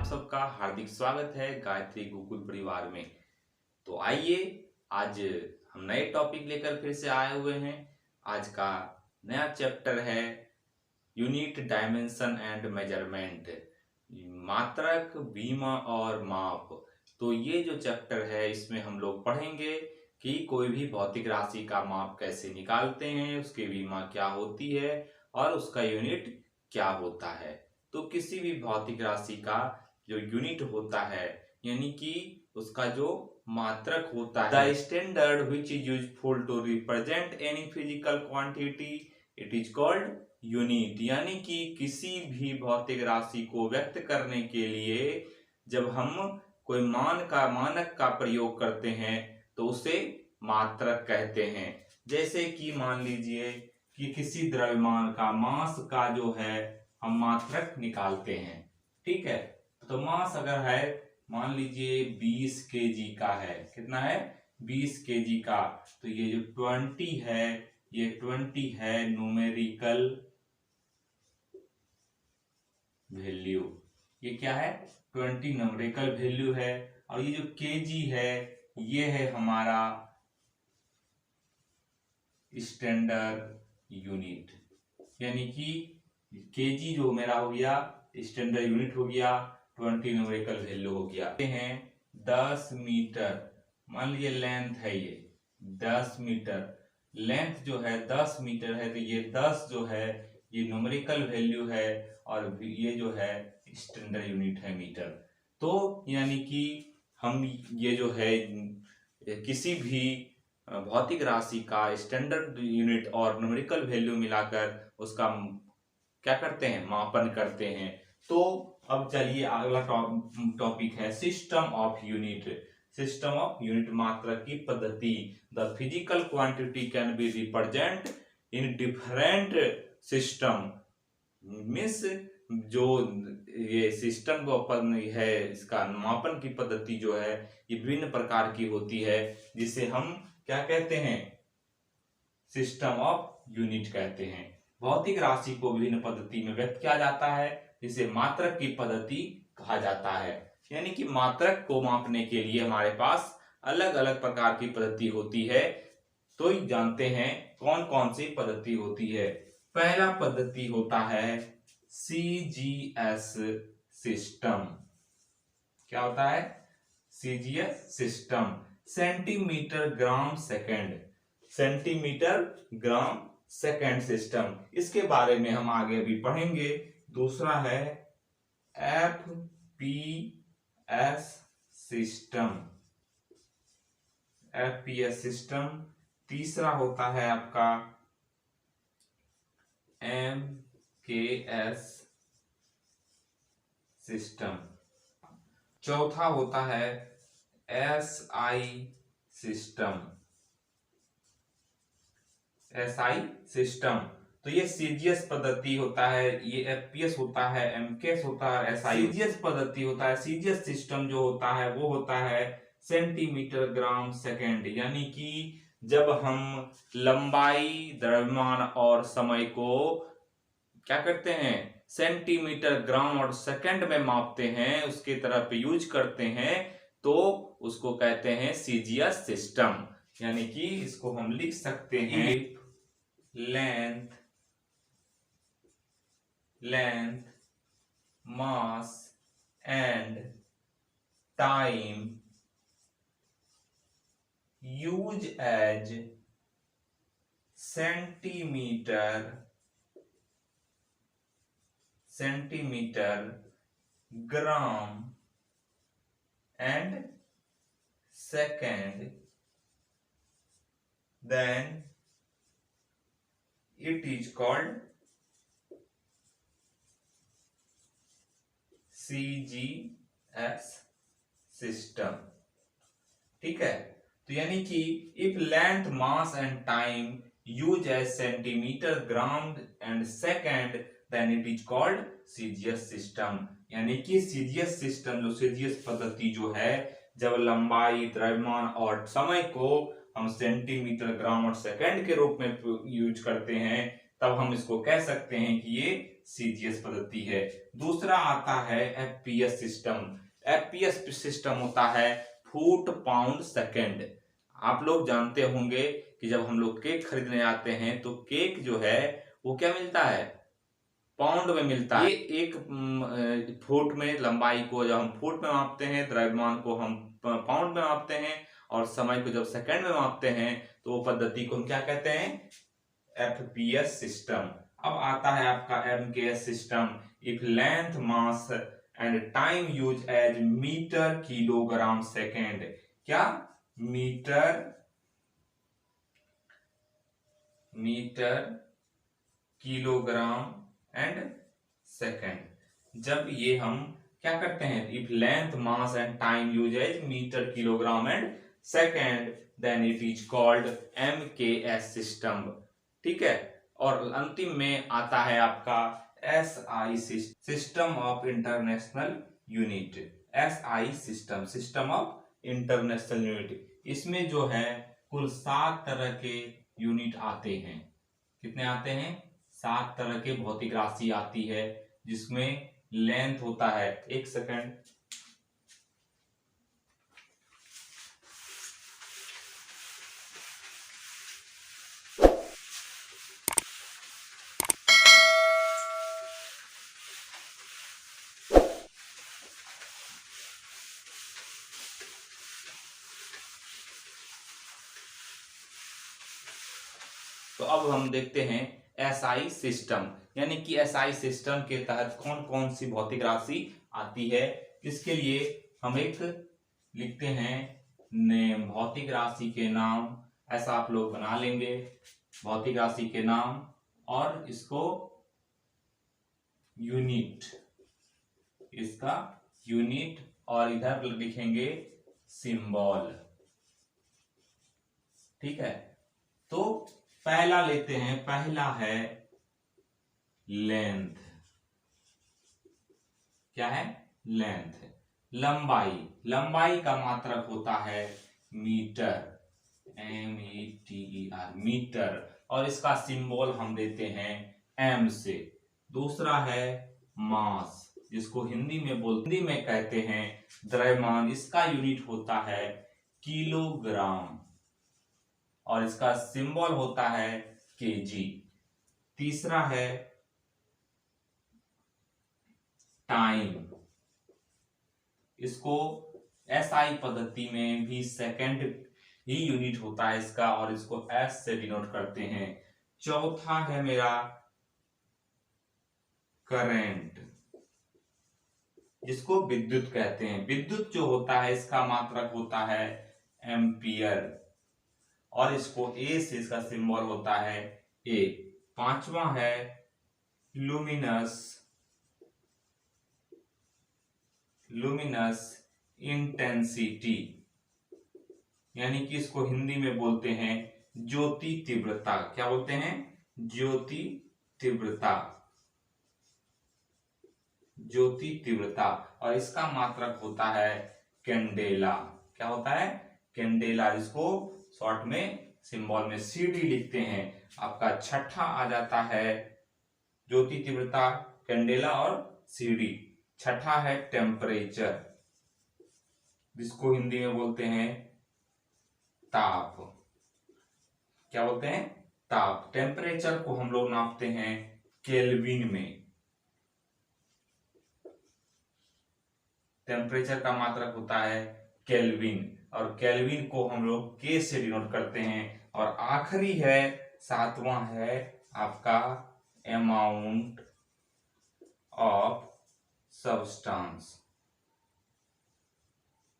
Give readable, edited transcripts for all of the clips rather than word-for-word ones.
आप सबका हार्दिक स्वागत है गायत्री गुरुकुल परिवार में। तो आइए आज हम नए टॉपिक लेकर फिर से आए हुए हैं। आज का नया चैप्टर है यूनिट, डायमेंशन एंड मेजरमेंट, मात्रक, बीमा और माप। तो ये जो चैप्टर है इसमें हम लोग पढ़ेंगे कि कोई भी भौतिक राशि का माप कैसे निकालते हैं, उसकी बीमा क्या होती है और उसका यूनिट क्या होता है। तो किसी भी भौतिक राशि का जो यूनिट होता है यानी कि उसका जो मात्रक होता है, the standard which is useful to represent any physical quantity, it is called unit. यानी कि किसी भी भौतिक राशि को व्यक्त करने के लिए जब हम कोई मानक का प्रयोग करते हैं तो उसे मात्रक कहते हैं। जैसे कि मान लीजिए कि किसी द्रव्यमान का मास का जो है हम मात्रक निकालते हैं, ठीक है। तो मास अगर है मान लीजिए 20 केजी का है, कितना है 20 केजी का, तो ये जो 20 है ये 20 है न्यूमेरिकल वैल्यू। ये क्या है 20 न्यूमेरिकल वैल्यू है। और ये जो केजी है ये है हमारा स्टैंडर्ड यूनिट। यानी कि केजी जो मेरा हो गया स्टैंडर्ड यूनिट हो गया, 20 न्यूमेरिकल वैल्यू हो गया। हैं 10 मीटर, मान लीजिए लेंथ है ये 10 मीटर, लेंथ जो है 10 मीटर है, तो ये 10 जो है ये न्यूमेरिकल वैल्यू है और ये जो है स्टैंडर्ड यूनिट है मीटर। तो यानी कि हम ये जो है किसी भी भौतिक राशि का स्टैंडर्ड यूनिट और न्यूमेरिकल वैल्यू मिलाकर उसका क्या करते हैं, मापन करते हैं। तो अब चलिए अगला टॉपिक है system of unit. System of unit मात्रक की पद्धति। The physical quantity can be represent in different system. Means जो ये सिस्टम है इसका मापन की पद्धति जो है ये विभिन्न प्रकार की होती है, जिसे हम क्या कहते हैं, सिस्टम ऑफ यूनिट कहते हैं। भौतिक राशि को विभिन्न पद्धति में व्यक्त किया जाता है जिसे मात्रक की पद्धति कहा जाता है। यानी कि मात्रक को मापने के लिए हमारे पास अलग अलग प्रकार की पद्धति होती है। तो जानते हैं कौन कौन सी पद्धति होती है। पहला पद्धति होता है सीजीएस सिस्टम। क्या होता है CGS system, centimetre gram second, centimetre gram second system. इसके बारे में हम आगे भी पढ़ेंगे। दूसरा है एफपीएस सिस्टम, एफपीएस सिस्टम। तीसरा होता है आपका एमकेएस सिस्टम। चौथा होता है एसआई सिस्टम, एसआई सिस्टम। तो ये सीजीएस पद्धति होता है, ये एफपीएस होता है, एमकेएस होता है, एसआई सीजीएस पद्धति होता है। सीजीएस सिस्टम जो होता है वो होता है सेंटीमीटर ग्राम सेकंड। यानी कि जब हम लंबाई, द्रव्यमान और समय को क्या करते हैं, सेंटीमीटर ग्राम और सेकंड में मापते हैं, उसके तरफ यूज करते हैं, तो उसको कहते हैं सीजीएस सिस्टम। यानी कि इसको हम लिख सकते हैं length, mass and time use as centimeter, gram and second, then it is called CGS system. ठीक है। तो यानी कि if length, mass and time use as centimetre, gram and second, then it is called CGS system. यानी कि CGS system, जो CGS पद्धति जो है, जब लंबाई, द्रव्यमान और समय को हम सेंटीमीटर, ग्राम और सेकंड के रूप में यूज करते हैं, तब हम इसको कह सकते हैं कि ये सीजीएस पद्धति है। दूसरा आता है एफपीएस सिस्टम। एफपीएस सिस्टम होता है फुट पाउंड सेकेंड। आप लोग जानते होंगे कि जब हम लोग केक खरीदने आते हैं तो केक जो है वो क्या मिलता है, पाउंड में मिलता है। ये एक फुट में लंबाई को जब हम फुट में मापते हैं, द्रव्यमान को हम पाउंड में मापते हैं, और समय को जब सेकंड में मापते हैं तो वो पद्धति को हम क्या कहते हैं, एफपीएस सिस्टम। अब आता है आपका MKS system. If length mass and time use as metre kilogram second. क्या, मीटर किलोग्राम एंड सेकेंड। जब ये हम क्या करते हैं, if length mass and time use as metre kilogram and second, then it is called MKS system. ठीक है। और अंतिम में आता है आपका SI system of international unit. SI system, system of international unit. इसमें जो है कुल 7 तरह के यूनिट आते हैं। कितने आते हैं, 7 तरह के भौतिक राशि आती है, जिसमें लेंथ होता है, एक सेकंड, तो अब हम देखते हैं एसआई सिस्टम, यानी कि एसआई सिस्टम के तहत कौन कौन सी भौतिक राशि आती है। इसके लिए हम एक लिखते हैं नेम, भौतिक राशि के नाम, ऐसा आप लोग बना लेंगे, भौतिक राशि के नाम, और इसको यूनिट, इसका यूनिट, और इधर लिखेंगे सिंबल। ठीक है। तो पहला लेते हैं, पहला है लेंथ। क्या है, लेंथ, लंबाई। लंबाई का मात्रक होता है मीटर, METER, मीटर, और इसका सिंबल हम देते हैं एम से। दूसरा है मास, जिसको हिंदी में कहते हैं द्रव्यमान। इसका यूनिट होता है किलोग्राम, और इसका सिंबल होता है केजी। तीसरा है टाइम। इसको एसआई पद्धति में भी सेकंड ही यूनिट होता है इसका, और इसको एस से डिनोट करते हैं। चौथा है मेरा करंट, जिसको विद्युत कहते हैं। विद्युत जो होता है इसका मात्रक होता है एम्पियर, और इसको ए से इसका सिंबल होता है ए। पांचवा है लुमिनस इंटेंसिटी, यानी कि इसको हिंदी में बोलते हैं ज्योति तीव्रता। क्या बोलते हैं, ज्योति तीव्रता, ज्योति तीव्रता। और इसका मात्रक होता है कैंडेला। क्या होता है, कैंडेला, जिसको शॉर्ट में सिंबल में सीडी लिखते हैं। आपका छठा आ जाता है ज्योति तीव्रता, कैंडेला और सीडी। छठा है टेम्परेचर, जिसको हिंदी में बोलते हैं ताप। क्या बोलते हैं, ताप। टेम्परेचर को हम लोग नापते हैं केल्विन में। टेम्परेचर का मात्रक होता है केल्विन, और केल्विन को हम लोग के से डिनोट करते हैं। और आखिरी है, सातवां है आपका अमाउंट ऑफ सब्सटेंस।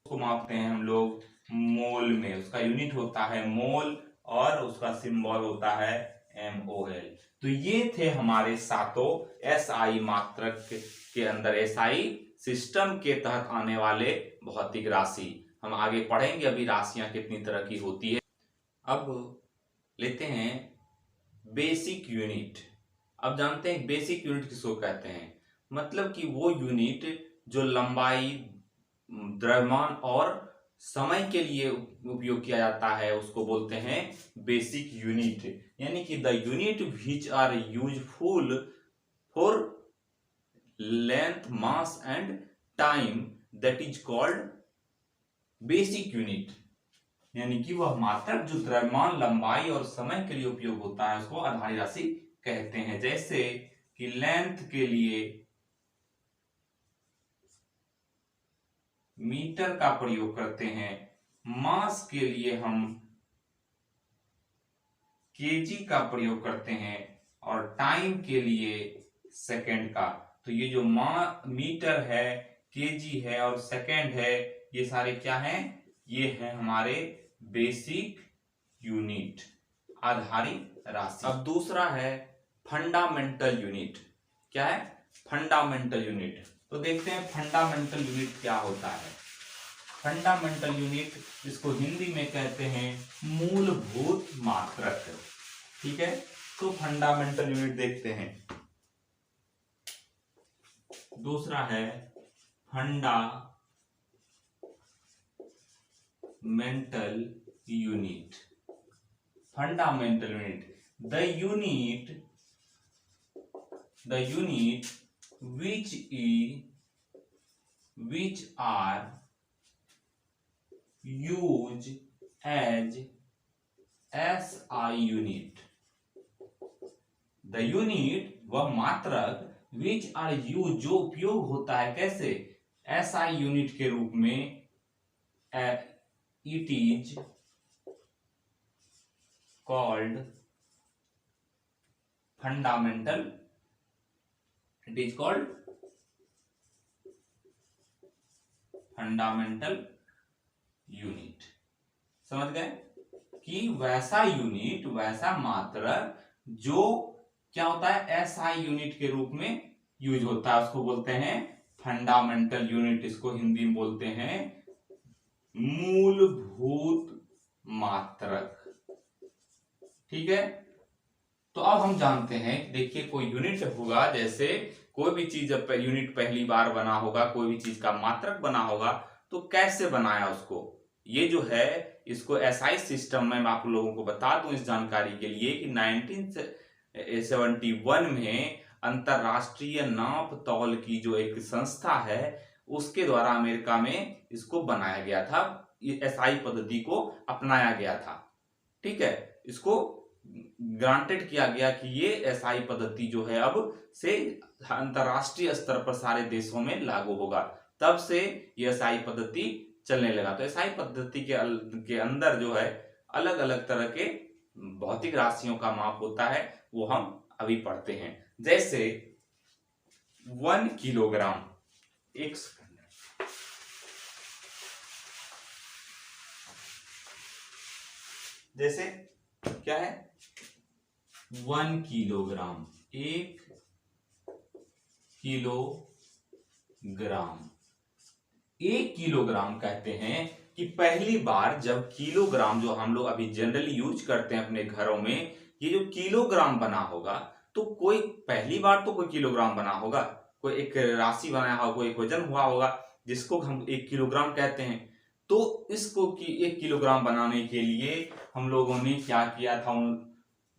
उसको मापते हैं हम लोग मोल में, उसका यूनिट होता है मोल, और उसका सिंबल होता है MOL। तो ये थे हमारे सातों एसआई मात्रक के अंदर, एसआई सिस्टम के तहत आने वाले भौतिक राशि। हम आगे पढ़ेंगे अभी राशियां कितनी तरह की होती है। अब लेते हैं बेसिक यूनिट। अब जानते हैं बेसिक यूनिट किसको कहते हैं, मतलब कि वो यूनिट जो लंबाई, द्रव्यमान और समय के लिए उपयोग किया जाता है, उसको बोलते हैं बेसिक यूनिट। यानी कि the unit which are useful for length, mass and time that is called basic unit. यानी कि वह मात्रक जो द्रव्यमान, लंबाई और समय के लिए उपयोग होता है उसको आधारी राशि कहते हैं। जैसे कि लेंथ के लिए मीटर का प्रयोग करते हैं, मास के लिए हम केजी का प्रयोग करते हैं और टाइम के लिए सेकंड का। तो ये जो मीटर है, केजी है और सेकंड है, ये सारे क्या हैं? ये हैं हमारे बेसिक यूनिट, आधारी राशि। अब दूसरा है फंडामेंटल यूनिट। क्या है? Fundamental unit. तो देखते हैं फंडामेंटल यूनिट क्या होता है। फंडामेंटल यूनिट, जिसको हिंदी में कहते हैं मूलभूत मात्रक। ठीक है, तो फंडामेंटल यूनिट देखते हैं। दूसरा है fundamental unit. Fundamental unit, the unit which are used as SI unit। The unit, वह मात्रक, which are used, जो उपयोग होता है कैसे? SI यूनिट के रूप में। It is called fundamental, it is called fundamental unit. समझ गए कि वैसा यूनिट, वैसा मात्रक जो क्या होता है? एसआई यूनिट के रूप में यूज होता है, उसको बोलते हैं फंडामेंटल यूनिट। इसको हिंदी में बोलते हैं मूलभूत मात्रक। ठीक है, तो अब हम जानते हैं, देखिए कोई यूनिट होगा, जैसे कोई भी चीज जब यूनिट पहली बार बना होगा, कोई भी चीज का मात्रक बना होगा, तो कैसे बनाया उसको? ये जो है, इसको एसआई सिस्टम में मैं आप लोगों को बता दूं इस जानकारी के लिए कि 1971 में अंतरराष्ट्रीय नाप तौल की जो एक संस्था है, उसके द्वारा अमेरिका में इसको बनाया गया था, एसआई पद्धति को अपनाया गया था। ठीक है, इसको ग्रांटेड किया गया कि ये एसआई पद्धति जो है अब से अंतरराष्ट्रीय स्तर पर सारे देशों में लागू होगा। तब से ये एसआई पद्धति चलने लगा। तो एसआई पद्धति के अंदर जो है अलग अलग तरह के भौतिक राशियों का माप होता है, वो हम अभी पढ़ते हैं। जैसे 1 किलोग्राम, एक जैसे क्या है? 1 किलोग्राम, 1 किलोग्राम। 1 किलोग्राम कहते हैं कि पहली बार जब किलोग्राम, जो हम लोग अभी जनरली यूज करते हैं अपने घरों में, ये जो किलोग्राम बना होगा, तो कोई पहली बार तो कोई किलोग्राम बना होगा, कोई एक राशि बनाया होगा, कोई एक वजन हुआ होगा जिसको हम 1 किलोग्राम कहते हैं। तो इसको 1 किलोग्राम बनाने के लिए हम लोगों ने क्या किया था?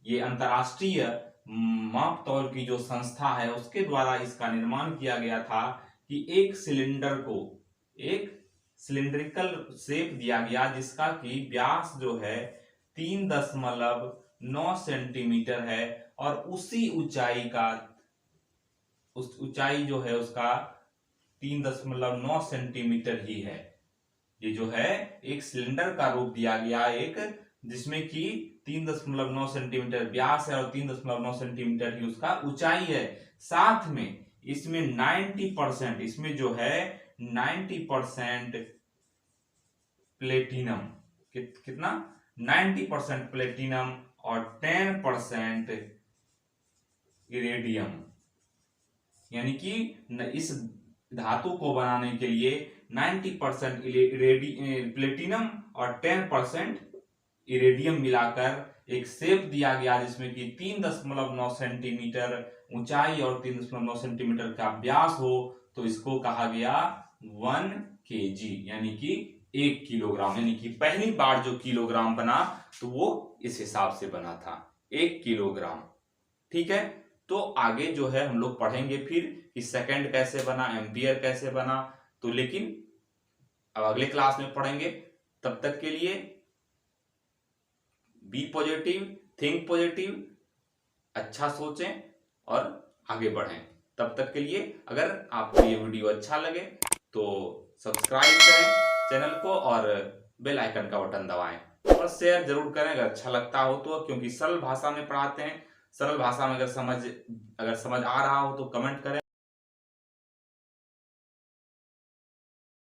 ये अंतरराष्ट्रीय माप तौल की जो संस्था है, उसके द्वारा इसका निर्माण किया गया था कि एक सिलेंडर को एक सिलिंड्रिकल शेप दिया गया, जिसका कि व्यास जो है 3.9 सेंटीमीटर है, और उसी ऊंचाई का, उस ऊंचाई जो है उसका 3.9 सेंटीमीटर ही है। ये जो है एक सिलेंडर का रूप दिया गया, एक जिसमें कि 3.9 सेंटीमीटर व्यास है और 3.9 सेंटीमीटर ही उसका ऊंचाई है। साथ में इसमें 90%, इसमें जो है 90% प्लेटिनम, कितना? 90% प्लेटिनम और 10% इरेडियम। यानी कि इस धातु को बनाने के लिए 90% प्लेटिनम और 10% इरेडियम मिलाकर एक शेप दिया गया, जिसमें कि 3.9 सेंटीमीटर ऊंचाई और 3.9 सेंटीमीटर का व्यास हो। तो इसको कहा गया 1 केजी, यानी कि 1 किलोग्राम। यानी कि पहली बार जो किलोग्राम बना तो वो इस हिसाब से बना था, 1 किलोग्राम। ठीक है, तो आगे जो है हम लोग पढ़ेंगे फिर कि सेकंड कैसे बना, एम्पियर कैसे बना, तो लेकिन अब अगले क्लास में पढ़ेंगे। तब तक के लिए बी पॉजिटिव, थिंक पॉजिटिव, अच्छा सोचें और आगे बढ़ें। तब तक के लिए अगर आपको ये वीडियो अच्छा लगे तो सब्सक्राइब करें चैनल को और बेल आइकन का बटन दबाएं और शेयर जरूर करें अगर अच्छा लगता हो तो, क्योंकि सरल भाषा में पढ़ाते हैं। सरल भाषा में अगर समझ आ रहा हो तो कमेंट करें।